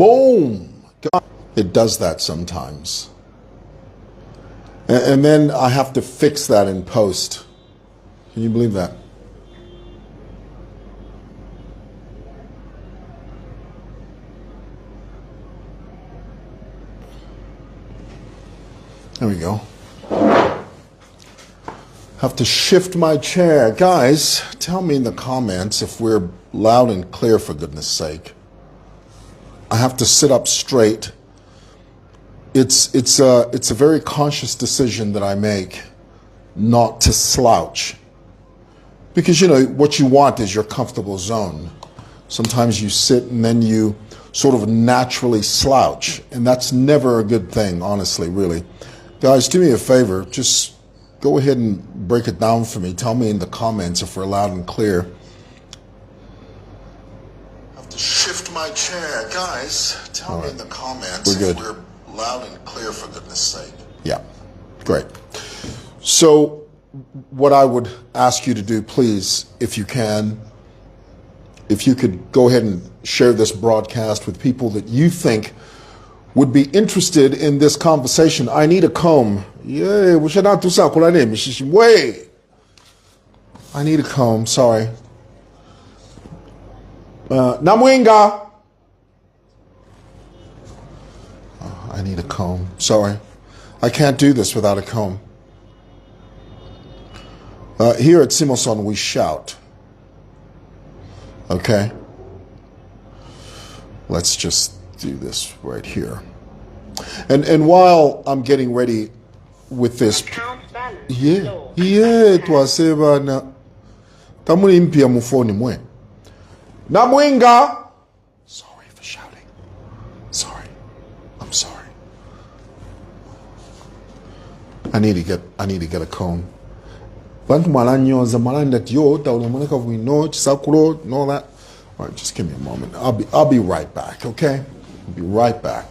Boom. It does that sometimes. And then I have to fix that in post. Can you believe that? There we go. Have to shift my chair. Guys, tell me in the comments if we're loud and clear, for goodness sake. I have to sit up straight. It's a very conscious decision that I make not to slouch. Because, you know, what you want is your comfortable zone. Sometimes you sit and then you sort of naturally slouch. And that's never a good thing, honestly, really. Guys, do me a favor. Just go ahead and break it down for me. Tell me in the comments if we're loud and clear. I have to shift my chair. Guys, tell me in the comments if we're loud and clear, for goodness sake. Yeah, great. So what I would ask you to do, please, if you can, if you could go ahead and share this broadcast with people that you think would be interested in this conversation. I need a comb. Yeah, we should not do something. Wait. I need a comb, sorry. Namwinga. I need a comb. Sorry. I can't do this without a comb. Here at Simoson, we shout. Okay? Let's just do this right here. And while I'm getting ready with this... it was Namwinga. Sorry for shouting. Sorry. I'm sorry. I need to get a comb. And all that. All right, just give me a moment. I'll be right back, okay? I'll be right back.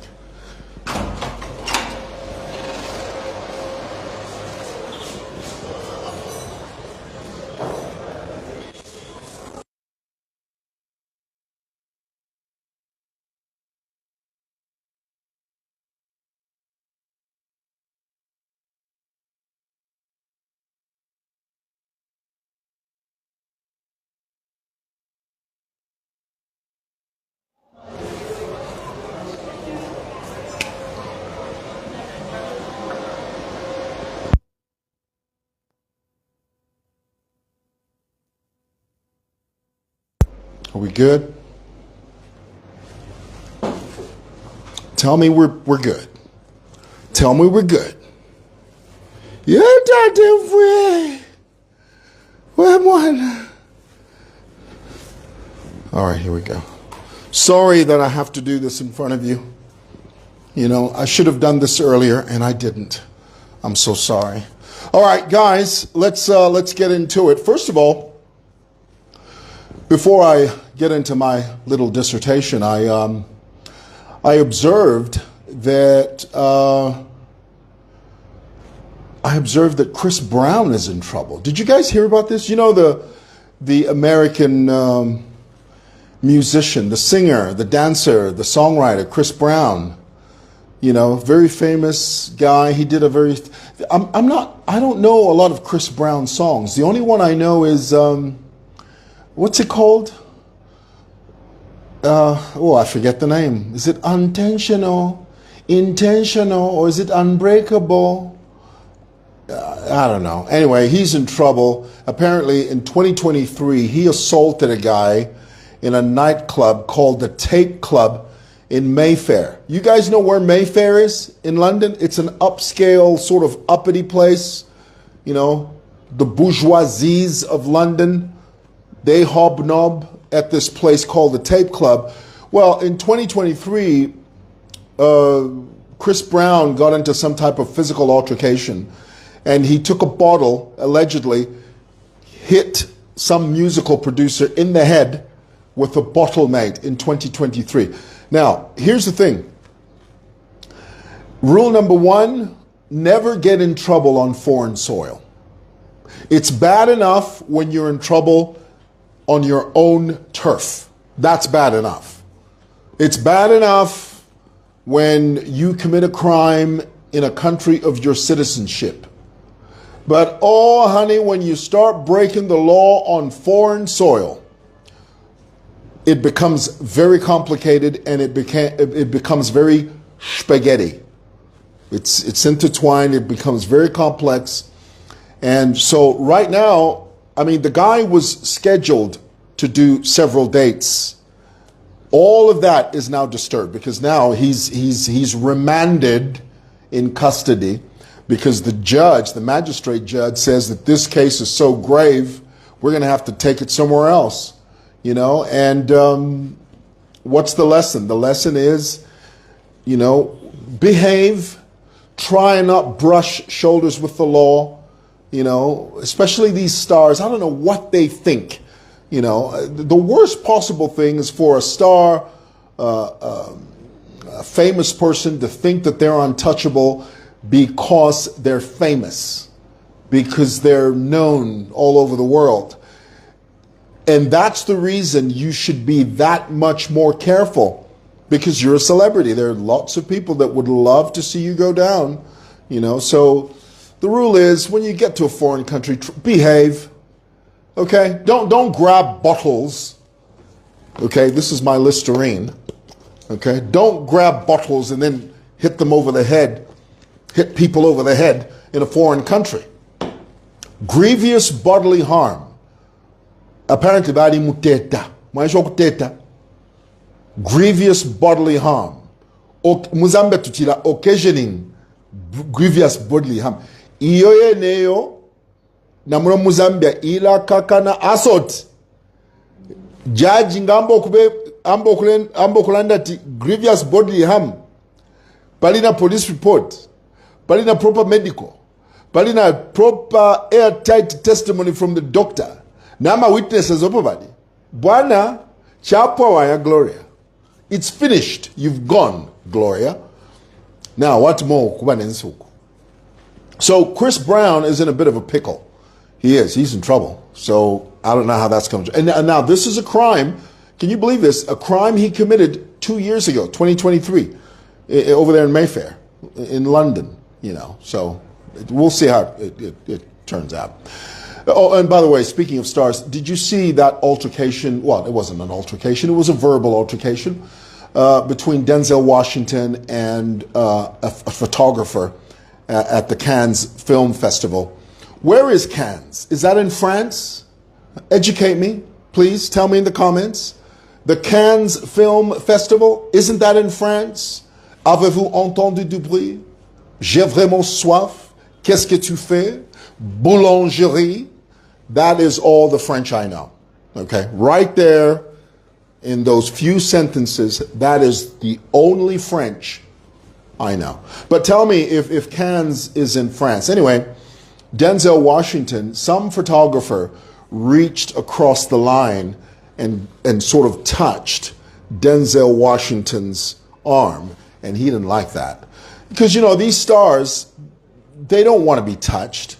Are we good? Tell me we're good. Tell me we're good. Yeah, all right, here we go. Sorry that I have to do this in front of you. You know, I should have done this earlier and I didn't. I'm so sorry. All right, guys, let's get into it. First of all, before I get into my little dissertation, I observed that Chris Brown is in trouble. Did you guys hear about this? You know, the American musician, the singer, the dancer, the songwriter, Chris Brown. You know, very famous guy. He did a very. I don't know a lot of Chris Brown songs. The only one I know is. What's it called? I forget the name. Is it intentional, or is it unbreakable? I don't know. Anyway, he's in trouble. Apparently, in 2023, he assaulted a guy in a nightclub called the Tape Club in Mayfair. You guys know where Mayfair is in London? It's an upscale, sort of uppity place. You know, the bourgeoisies of London. They hobnob at this place called the Tape Club. Well, in 2023, Chris Brown got into some type of physical altercation, and he took a bottle, allegedly, hit some musical producer in the head with a bottle mate in 2023. Now, here's the thing. Rule number one, never get in trouble on foreign soil. It's bad enough when you're in trouble on your own turf. That's bad enough. It's bad enough when you commit a crime in a country of your citizenship. But oh, honey, when you start breaking the law on foreign soil, it becomes very complicated and it becomes very spaghetti. It's intertwined, it becomes very complex. And so right now, I mean, the guy was scheduled to do several dates. All of that is now disturbed because now he's remanded in custody because the judge, the magistrate judge, says that this case is so grave, we're going to have to take it somewhere else, you know. And what's the lesson? The lesson is, you know, behave, try and not brush shoulders with the law, you know, especially these stars. I don't know what they think. You know, the worst possible thing is for a star, a famous person to think that they're untouchable because they're famous, because they're known all over the world. And that's the reason you should be that much more careful, because you're a celebrity. There are lots of people that would love to see you go down, you know. So the rule is when you get to a foreign country, behave. Okay, don't grab bottles. Okay, this is my Listerine. Okay, don't grab bottles and then hit them over the head, hit people over the head in a foreign country. Grievous bodily harm. Apparently, badi muteta. Maisho kuteta. Grievous bodily harm. Muzambe tutila occasioning grievous bodily harm. Iyoye neyo. Namuro Muzambia ila kakana assault. Judge ngambo kube ambo kulanda ti grievous bodily harm. Palina police report. Palina proper medical. Palina proper airtight testimony from the doctor. Nama witnesses opobadi. Bwana chapwa waya Gloria. It's finished. You've gone, Gloria. Now what more kubanensuku? So Chris Brown is in a bit of a pickle. He is. He's in trouble. So I don't know how that's coming. And now this is a crime. Can you believe this? A crime he committed 2 years ago, 2023, over there in Mayfair, in London, you know. So we'll see how it turns out. Oh, and by the way, speaking of stars, did you see that altercation? Well, it wasn't an altercation. It was a verbal altercation between Denzel Washington and a photographer at the Cannes Film Festival. Where is Cannes? Is that in France? Educate me, please. Tell me in the comments. The Cannes Film Festival, isn't that in France? Avez-vous entendu du bruit? J'ai vraiment soif. Qu'est-ce que tu fais? Boulangerie. That is all the French I know. Okay, right there in those few sentences, that is the only French I know. But tell me if Cannes is in France. Anyway, Denzel Washington, some photographer reached across the line and sort of touched Denzel Washington's arm, and he didn't like that. Because, you know, these stars, they don't want to be touched,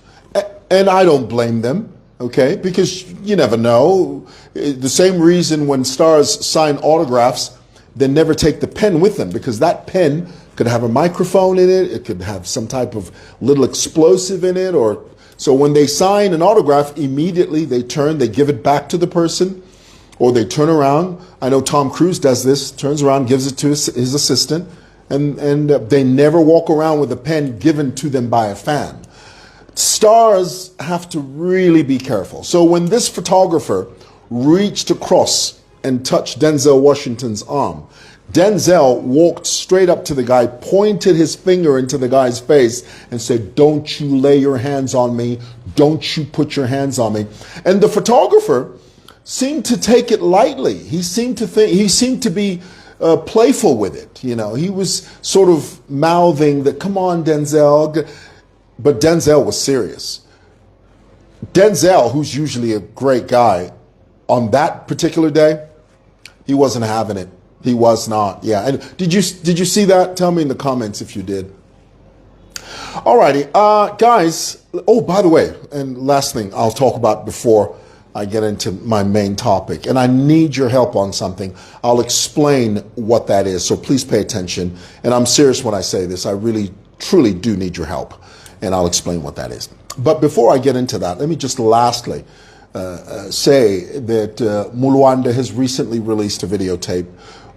and I don't blame them, okay? Because you never know. The same reason when stars sign autographs, they never take the pen with them, because that pen could have a microphone in it, it could have some type of little explosive in it, or so when they sign an autograph, immediately they give it back to the person, or they turn around. I know Tom Cruise does this, turns around, gives it to his assistant, and they never walk around with a pen given to them by a fan. Stars have to really be careful. So when this photographer reached across and touched Denzel Washington's arm, Denzel walked straight up to the guy, pointed his finger into the guy's face and said, "Don't you lay your hands on me. Don't you put your hands on me." And the photographer seemed to take it lightly. He seemed to be playful with it. You know, he was sort of mouthing that, "Come on, Denzel." But Denzel was serious. Denzel, who's usually a great guy, on that particular day, he wasn't having it. He was not. Yeah. And did you see that? Tell me in the comments if you did. Alrighty, guys. Oh, by the way, and last thing I'll talk about before I get into my main topic, and I need your help on something. I'll explain what that is, so please pay attention. And I'm serious when I say this. I really, truly do need your help, and I'll explain what that is. But before I get into that, let me just lastly say that Mulwanda has recently released a videotape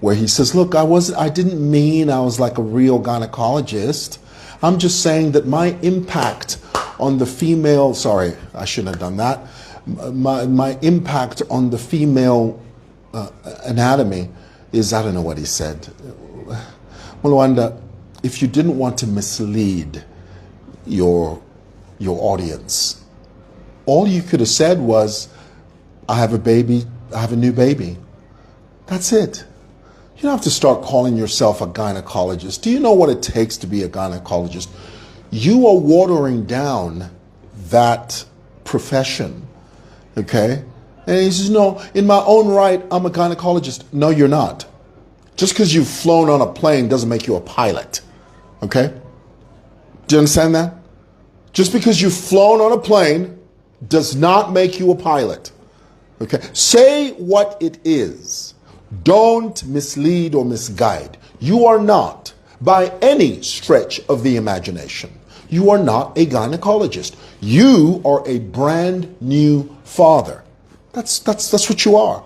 where he says, look, I didn't mean I was like a real gynecologist. I'm just saying that my impact on the female, sorry, I shouldn't have done that. My impact on the female anatomy is, I don't know what he said. Mulwanda, if you didn't want to mislead your audience, all you could have said was, I have a baby, I have a new baby. That's it. You don't have to start calling yourself a gynecologist. Do you know what it takes to be a gynecologist? You are watering down that profession, okay? And he says, no, in my own right, I'm a gynecologist. No, you're not. Just because you've flown on a plane doesn't make you a pilot, okay? Do you understand that? Just because you've flown on a plane does not make you a pilot, okay? Say what it is. Don't mislead or misguide. You are not, by any stretch of the imagination, you are not a gynecologist. You are a brand new father. That's what you are.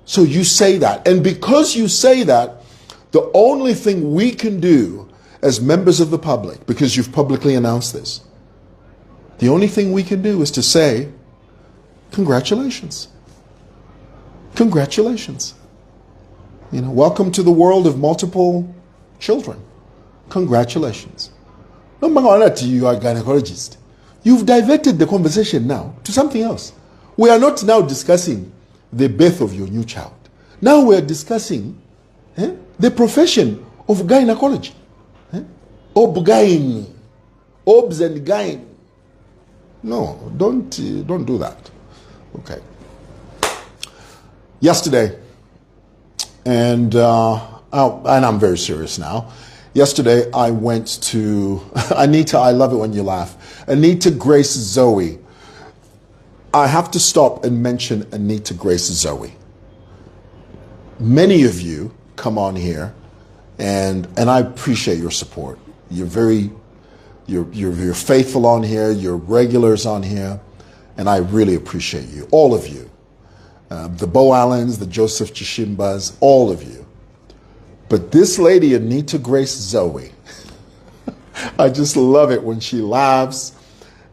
So you say that. And because you say that, the only thing we can do as members of the public, because you've publicly announced this, the only thing we can do is to say, congratulations. Congratulations. You know, welcome to the world of multiple children. Congratulations. No matter that you are a gynecologist, you've diverted the conversation now to something else. We are not now discussing the birth of your new child. Now we are discussing the profession of gynecology. Obgyn. Obs and gyn. No, don't do that. Okay. Yesterday, and I'm very serious now. Yesterday, I went to Anita. I love it when you laugh. Anita Grace Zoe. I have to stop and mention Anita Grace Zoe. Many of you come on here, and I appreciate your support. You're faithful on here. You're regulars on here, and I really appreciate you, all of you. The Bo Allens, the Joseph Chishimbas, all of you. But this lady, Anita Grace Zoe, I just love it when she laughs.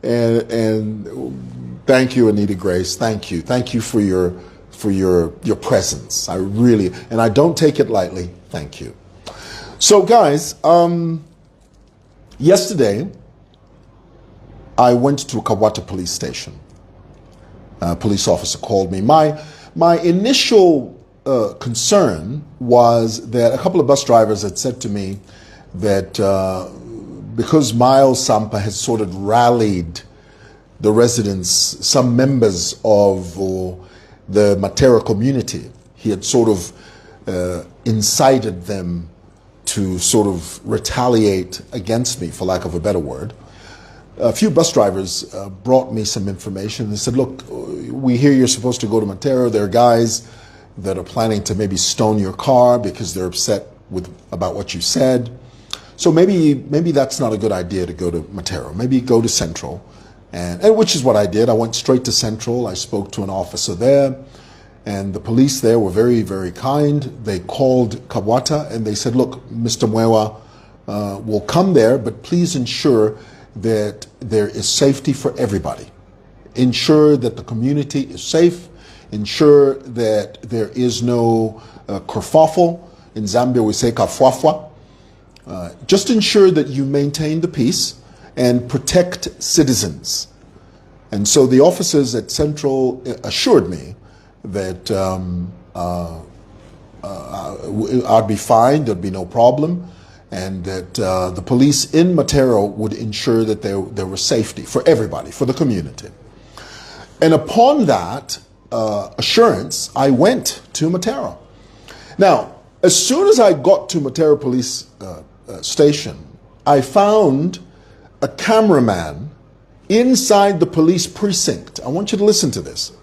And thank you, Anita Grace. Thank you. Thank you for your presence. I really, and I don't take it lightly. Thank you. So guys, yesterday, I went to a Kawata police station. A police officer called me. My initial concern was that a couple of bus drivers had said to me that because Miles SAMPA had sort of rallied the residents, some members of the Matera community, he had sort of incited them to sort of retaliate against me, for lack of a better word. A few bus drivers brought me some information. They said, look, we hear you're supposed to go to Matera. There are guys that are planning to maybe stone your car because they're upset about what you said. So maybe that's not a good idea to go to Matera. Maybe go to Central, and which is what I did. I went straight to Central. I spoke to an officer there, and the police there were very, very kind. They called Kawata and they said, look, Mr. Mwewa will come there, but please ensure that there is safety for everybody. Ensure that the community is safe. Ensure that there is no kerfuffle. In Zambia, we say kafwafwa. Just ensure that you maintain the peace and protect citizens. And so the officers at Central assured me that I'd be fine, there'd be no problem, and that the police in Matera would ensure that there was safety for everybody, for the community. And upon that assurance, I went to Matera. Now, as soon as I got to Matera police station, I found a cameraman inside the police precinct. I want you to listen to this.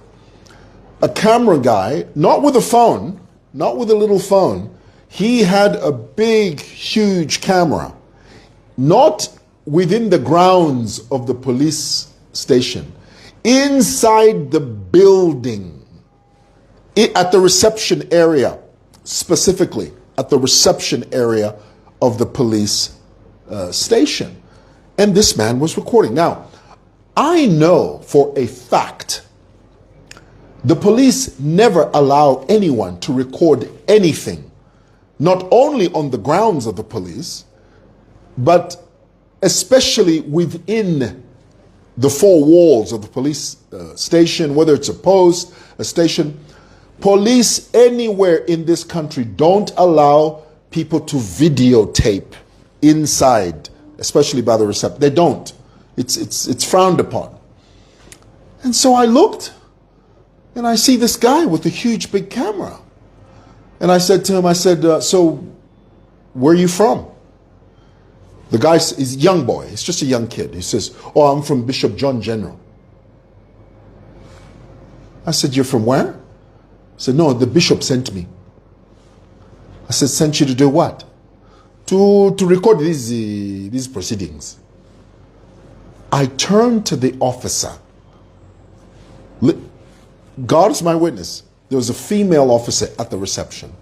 a camera guy, not with a phone, not with a little phone. He had a big, huge camera, not within the grounds of the police station, inside the building, at the reception area, specifically at the reception area of the police station. And this man was recording. Now, I know for a fact the police never allow anyone to record anything, not only on the grounds of the police, but especially within the four walls of the police station, whether it's a post, a station. Police anywhere in this country don't allow people to videotape inside, especially by the reception. They don't. It's frowned upon. And so I looked, and I see this guy with a huge big camera. And I said to him, I said, so where are you from? The guy is a young boy. He's just a young kid. He says, oh, I'm from Bishop John General. I said, you're from where? He said, no, the bishop sent me. I said, sent you to do what? To record these proceedings. I turned to the officer. God is my witness. There was a female officer at the reception.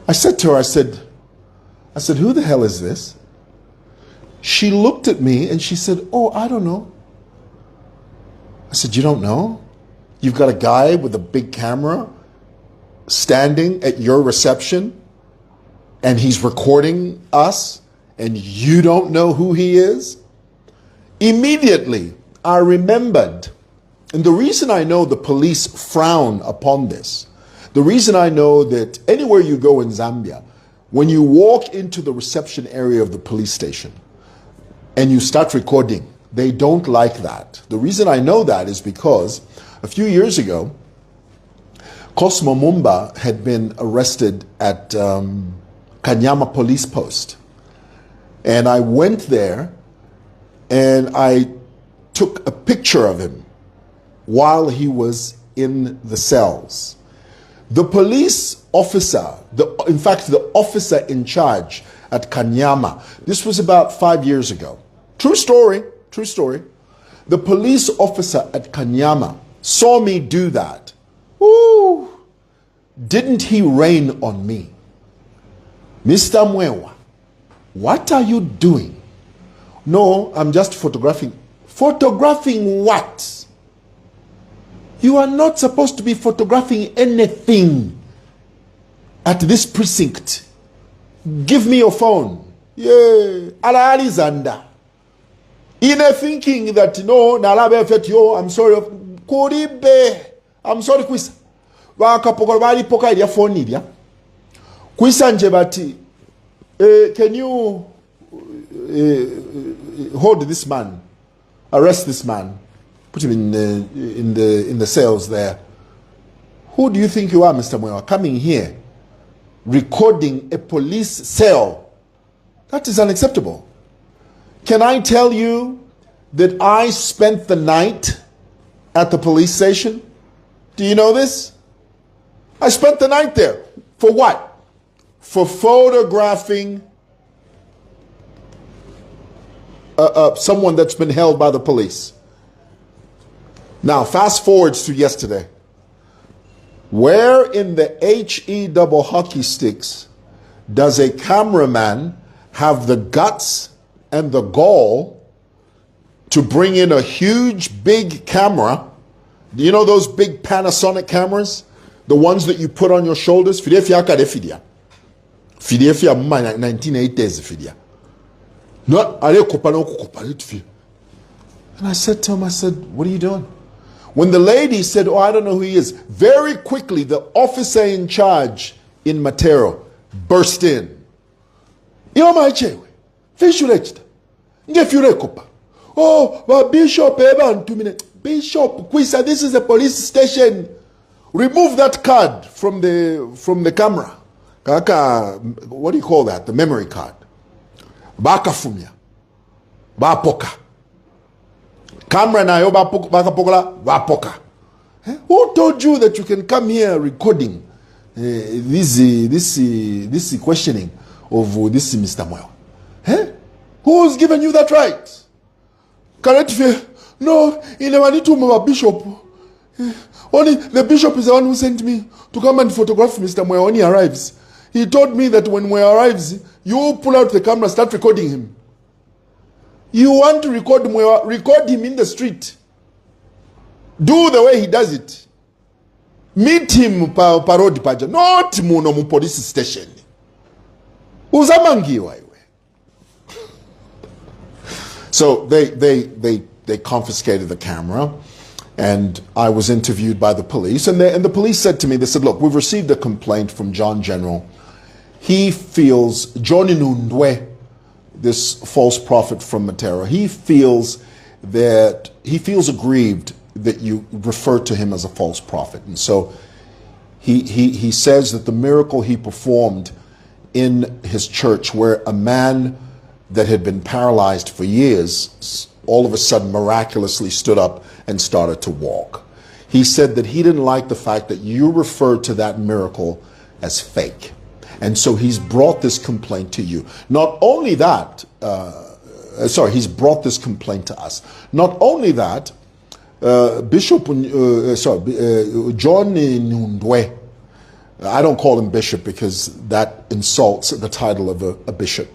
I said to her, I said, who the hell is this? She looked at me and she said, oh, I don't know. I said, you don't know? You've got a guy with a big camera standing at your reception and he's recording us and you don't know who he is? Immediately, I remembered, and the reason I know the police frown upon this, the reason I know that anywhere you go in Zambia, when you walk into the reception area of the police station and you start recording, they don't like that. The reason I know that is because a few years ago, Cosmo Mumba had been arrested at Kanyama police post. And I went there and I took a picture of him while he was in the cells. The police officer, in fact, the officer in charge at Kanyama, this was about 5 years ago. True story, true story. The police officer at Kanyama saw me do that. Ooh, didn't he rain on me? Mr. Mwewa, what are you doing? No, I'm just photographing. Photographing what? You are not supposed to be photographing anything at this precinct. Give me your phone. Yeah, Ala Zanda. In a thinking that no, nalabe fet yo, I'm sorry. Kuribe, I'm sorry, Kwisa. Wakapoka bali poka idia phone idia. Kwisa njebati. Can you hold this man, arrest this man, put him in the cells there? Who do you think you are, Mr. Mwewa, coming here, recording a police cell? That is unacceptable. Can I tell you that I spent the night at the police station? Do you know this? I spent the night there. For what? For photographing someone that's been held by the police. Now, fast forward to yesterday. Where in the HE double hockey sticks does a cameraman have the guts and the gall to bring in a huge, big camera? You know those big Panasonic cameras? The ones that you put on your shoulders? Fidia 1980s fidia. Not and I said to him, I said, what are you doing? When the lady said, oh, I don't know who he is, very quickly the officer in charge in Matero burst in. Oh, well, Bishop, Bishop, Kwisa, this is a police station. Remove that card from the camera. Kaka, what do you call that? The memory card. Baka fumia. Ba poka. Camera na yo baka pokola, ba poka. Who told you that you can come here recording this questioning of this Mr. Moyo? Who's given you that right? No, he never need to move a bishop. Only the bishop is the one who sent me to come and photograph Mr. Moyo when he arrives. He told me that when Moyo arrives, you pull out the camera, start recording him. You want to record Moyo, record him in the street. Do the way he does it. Meet him parodi paja, not muno mu police station. Uzamangiwa iwe. So they confiscated the camera, and I was interviewed by the police, and the police said to me, they said, look, we've received a complaint from John General. He feels, John Inundwe, this false prophet from Matero, he feels aggrieved that you refer to him as a false prophet. And so he says that the miracle he performed in his church, where a man that had been paralyzed for years all of a sudden miraculously stood up and started to walk. He said that he didn't like the fact that you referred to that miracle as fake. And so he's brought this complaint to you. Not only that, he's brought this complaint to us. Not only that, John Nundwe, I don't call him bishop because that insults the title of a bishop.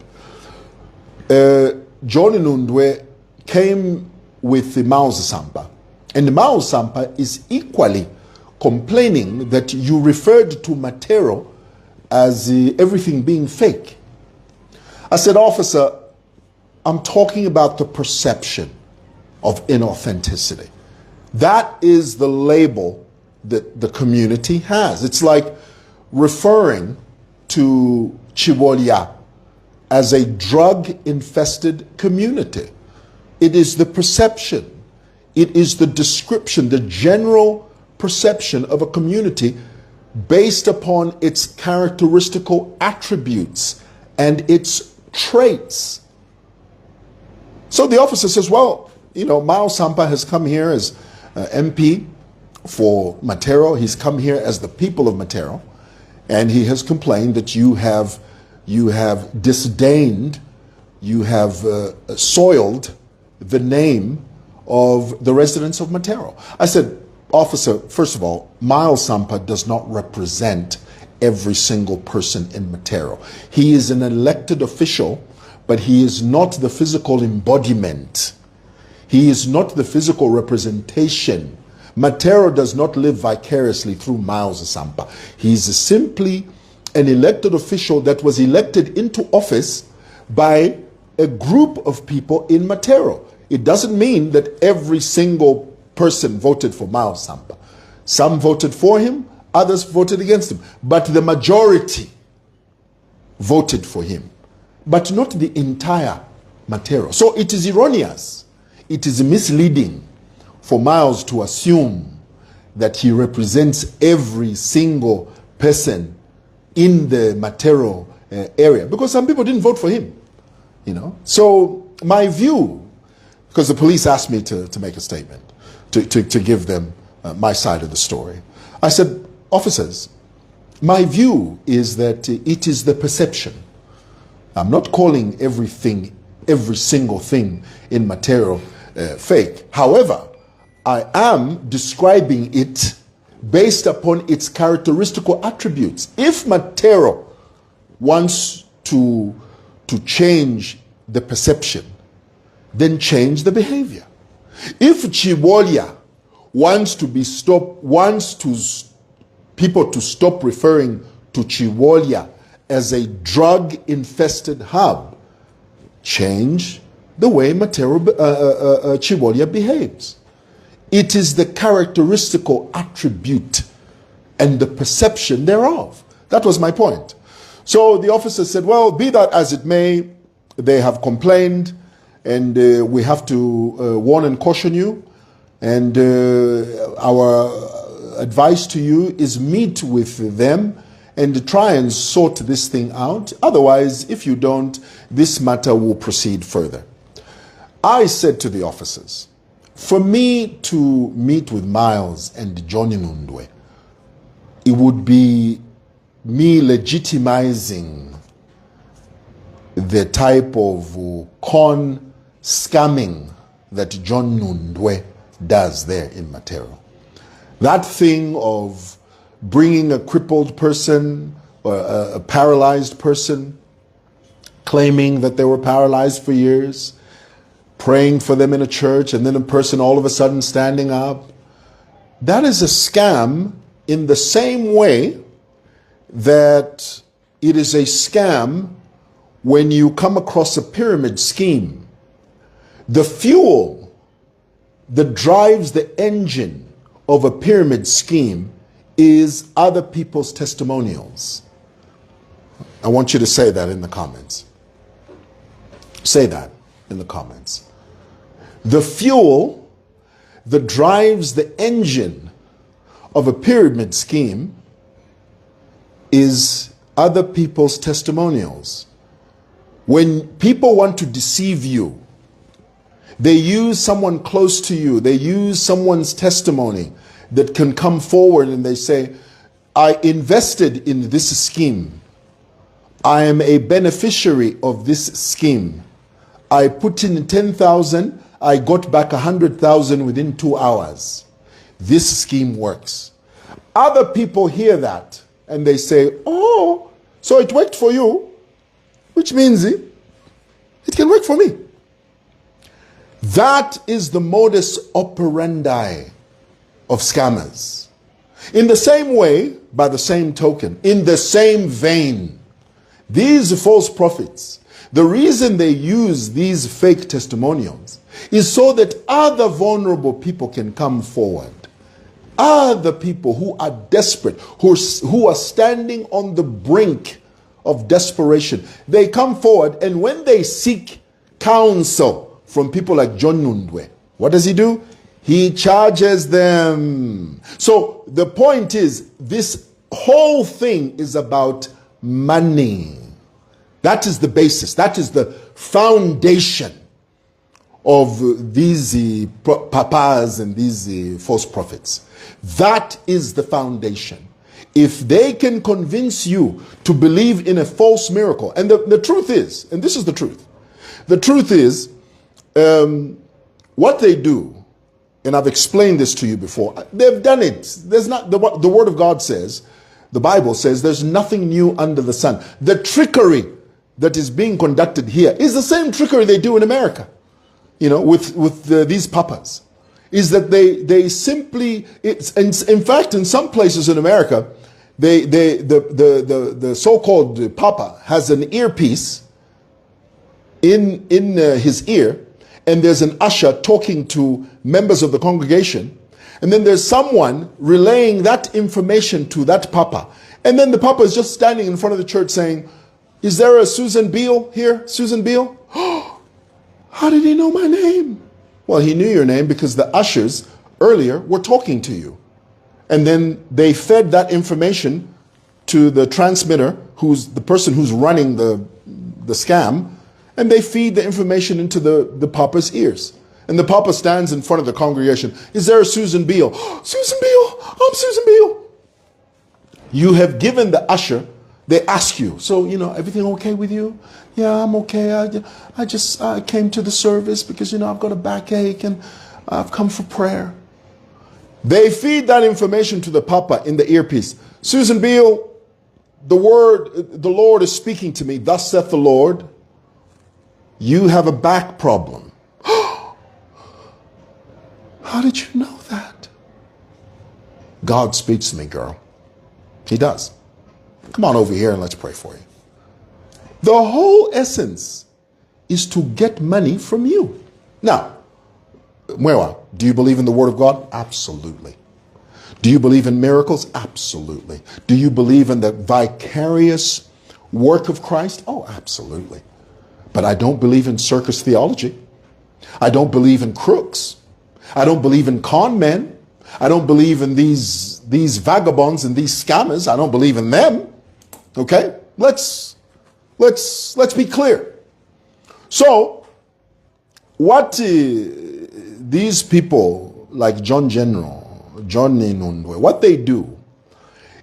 John Nundwe came with the SAMPA, and the SAMPA is equally complaining that you referred to Matero as everything being fake. I said, officer, I'm talking about the perception of inauthenticity. That is the label that the community has. It's like referring to Chibolia as a drug-infested community. It is the perception. It is the description, the general perception of a community based upon its characteristical attributes and its traits. So the officer says, well, you know, Miles Sampa has come here as MP for Matero. He's come here as the people of Matero, and he has complained that you have disdained, you have soiled the name of the residents of Matero. I said, officer, first of all, Miles Sampa does not represent every single person in Matero. He is an elected official, but he is not the physical embodiment. He is not the physical representation. Matero does not live vicariously through Miles Sampa. He's simply an elected official that was elected into office by a group of people in Matero. It doesn't mean that every single person voted for Miles Sampa. Some voted for him, others voted against him. But the majority voted for him, but not the entire Matero. So it is erroneous. It is misleading for Miles to assume that he represents every single person in the Matero area, because some people didn't vote for him, you know. So my view, because the police asked me to make a statement, to give them my side of the story. I said, officers, my view is that it is the perception. I'm not calling everything, every single thing in Matero fake. However, I am describing it based upon its characteristical attributes. If Matero wants to change the perception, then change the behavior. If Chibolia wants people to stop referring to Chibolia as a drug-infested hub, change the way Chibolia behaves. It is the characteristical attribute and the perception thereof. That was my point. So the officer said, well, be that as it may, they have complained, and we have to warn and caution you. And our advice to you is meet with them and try and sort this thing out. Otherwise, if you don't, this matter will proceed further. I said to the officers, For me to meet with Miles and Johnny Nundwe, it would be me legitimizing the type of con scamming that John Nundwe does there in Matero. That thing of bringing a crippled person or a paralyzed person, claiming that they were paralyzed for years, praying for them in a church, and then a person all of a sudden standing up. That is a scam in the same way that it is a scam when you come across a pyramid scheme. The fuel that drives the engine of a pyramid scheme is other people's testimonials. I want you to say that in the comments. Say that in the comments. The fuel that drives the engine of a pyramid scheme is other people's testimonials. When people want to deceive you, they use someone close to you, they use someone's testimony that can come forward and they say, I invested in this scheme. I am a beneficiary of this scheme. I put in 10,000, I got back 100,000 within 2 hours. This scheme works. Other people hear that and they say, oh, so it worked for you, which means it can work for me. That is the modus operandi of scammers. In the same way, by the same token, in the same vein, these false prophets, the reason they use these fake testimonials is so that other vulnerable people can come forward. Other people who are desperate, who are standing on the brink of desperation, they come forward, and when they seek counsel from people like John Nundwe, what does he do? He charges them. So the point is, this whole thing is about money. That is the basis. That is the foundation of these papas and these false prophets. That is the foundation. If they can convince you to believe in a false miracle, and the truth is, and this is the truth is, what they do, and I've explained this to you before, they've done it. There's not, the Word of God says, the Bible says, there's nothing new under the sun. The trickery that is being conducted here is the same trickery they do in America, with these papas. Is that they simply, in fact, in some places in America, the so-called papa has an earpiece in his ear, and there's an usher talking to members of the congregation, and then there's someone relaying that information to that papa, and then the papa is just standing in front of the church saying, is there a Susan Beale here? Susan Beale? How did he know my name? Well, he knew your name because the ushers earlier were talking to you. And then they fed that information to the transmitter, who's the person who's running the scam, and they feed the information into the papa's ears. And the papa stands in front of the congregation. Is there a Susan Beale? Susan Beale, I'm Susan Beale. You have given the usher, they ask you, so, everything okay with you? Yeah, I'm okay. I came to the service because, I've got a backache and I've come for prayer. They feed that information to the papa in the earpiece. Susan Beale, the Lord is speaking to me. Thus saith the Lord, you have a back problem. How did you know that? God speaks to me, girl. He does. Come on over here and let's pray for you. The whole essence is to get money from you. Now, Mwewa, do you believe in the Word of God? Absolutely. Do you believe in miracles? Absolutely. Do you believe in the vicarious work of Christ? Oh, absolutely. But I don't believe in circus theology. I don't believe in crooks. I don't believe in con men. I don't believe in these vagabonds and these scammers. I don't believe in them. Okay? Let's be clear. So, what these people like John Inundwe, what they do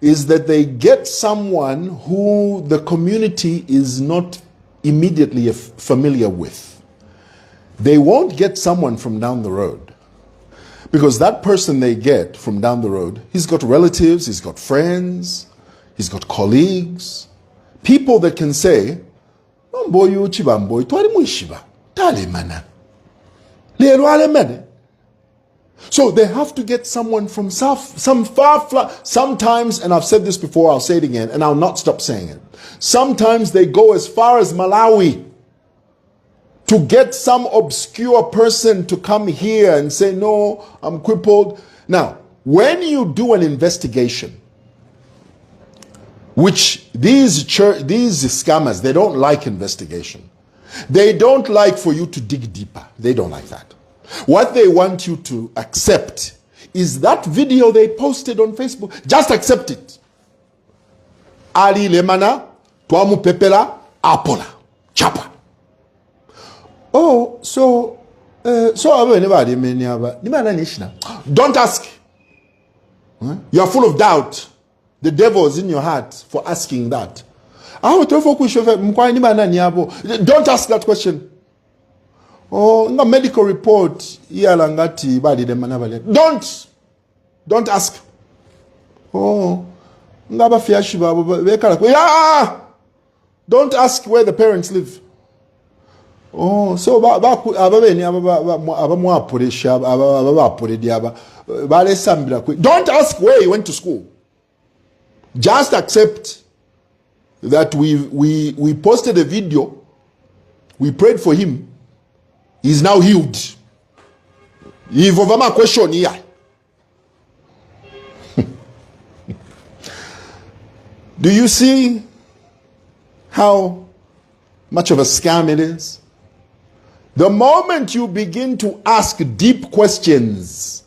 is that they get someone who the community is not immediately familiar with. They won't get someone from down the road, because that person they get from down the road, he's got relatives, he's got friends, he's got colleagues, people that can say, so they have to get someone from some far, sometimes, and I've said this before, I'll say it again, and I'll not stop saying it. Sometimes they go as far as Malawi to get some obscure person to come here and say, no, I'm crippled. Now, when you do an investigation, which these scammers, they don't like investigation. They don't like for you to dig deeper. They don't like that. What they want you to accept is that video they posted on Facebook. Just accept it. Ali Lemana, Tuamu Pepela, Apola, Chapa. Oh, don't ask. You are full of doubt. The devil is in your heart for asking that. Don't ask that question. Oh, no medical report. Don't ask. Oh, don't ask where the parents live. Oh, so don't ask where he went to school. Just accept that we posted a video, we prayed for him, he's now healed. Question here. Do you see how much of a scam it is? The moment you begin to ask deep questions,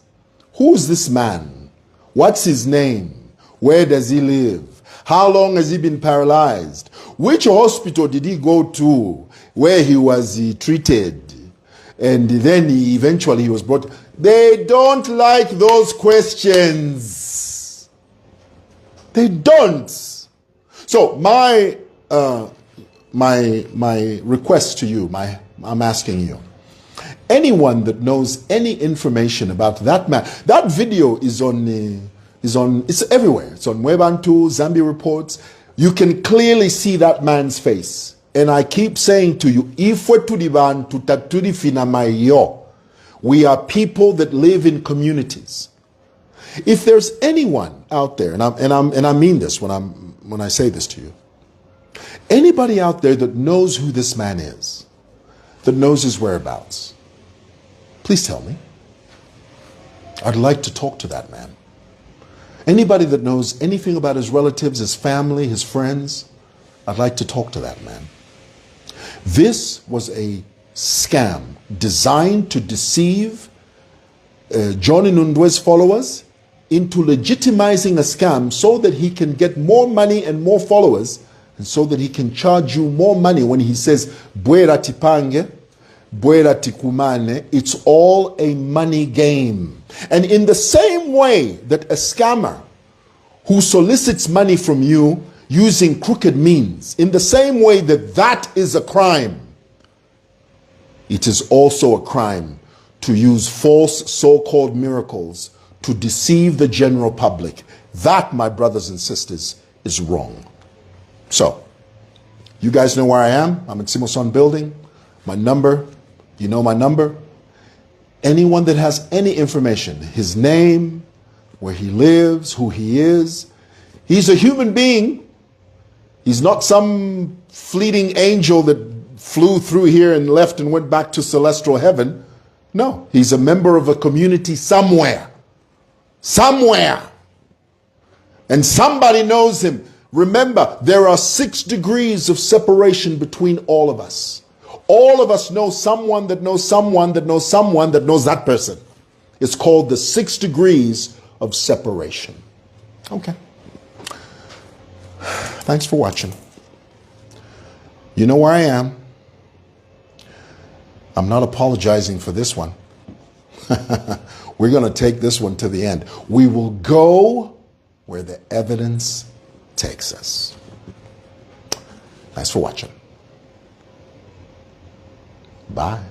who's this man? What's his name? Where does he live? How long has he been paralyzed? Which hospital did he go to where he was treated? And then eventually he was brought. They don't like those questions. They don't. So my request to you, I'm asking you, anyone that knows any information about that man, that video is it's everywhere. It's on Webantu, Zambia Reports. You can clearly see that man's face. And I keep saying to you, we are people that live in communities. If there's anyone out there, and I mean this when I say this to you, anybody out there that knows who this man is, that knows his whereabouts, please tell me. I'd like to talk to that man. Anybody that knows anything about his relatives, his family, his friends, I'd like to talk to that man. This was a scam designed to deceive John Inundwe's followers into legitimizing a scam so that he can get more money and more followers, and so that he can charge you more money when he says, Bwera tipange, Bwera tikumane. It's all a money game. And in the same way that a scammer who solicits money from you using crooked means, in the same way that that is a crime, it is also a crime to use false so-called miracles to deceive the general public. That, my brothers and sisters, is wrong. So, you guys know where I am. I'm in Simoson Building. My number, you know my number. Anyone that has any information, his name, where he lives, who he is, he's a human being. He's not some fleeting angel that flew through here and left and went back to celestial heaven. No, he's a member of a community somewhere. Somewhere. And somebody knows him. Remember, there are 6 degrees of separation between all of us. All of us know someone that knows someone that knows someone that knows that person. It's called the 6 degrees of separation. Okay. Thanks for watching. You know where I am. I'm not apologizing for this one. We're going to take this one to the end. We will go where the evidence takes us. Thanks for watching. Bye.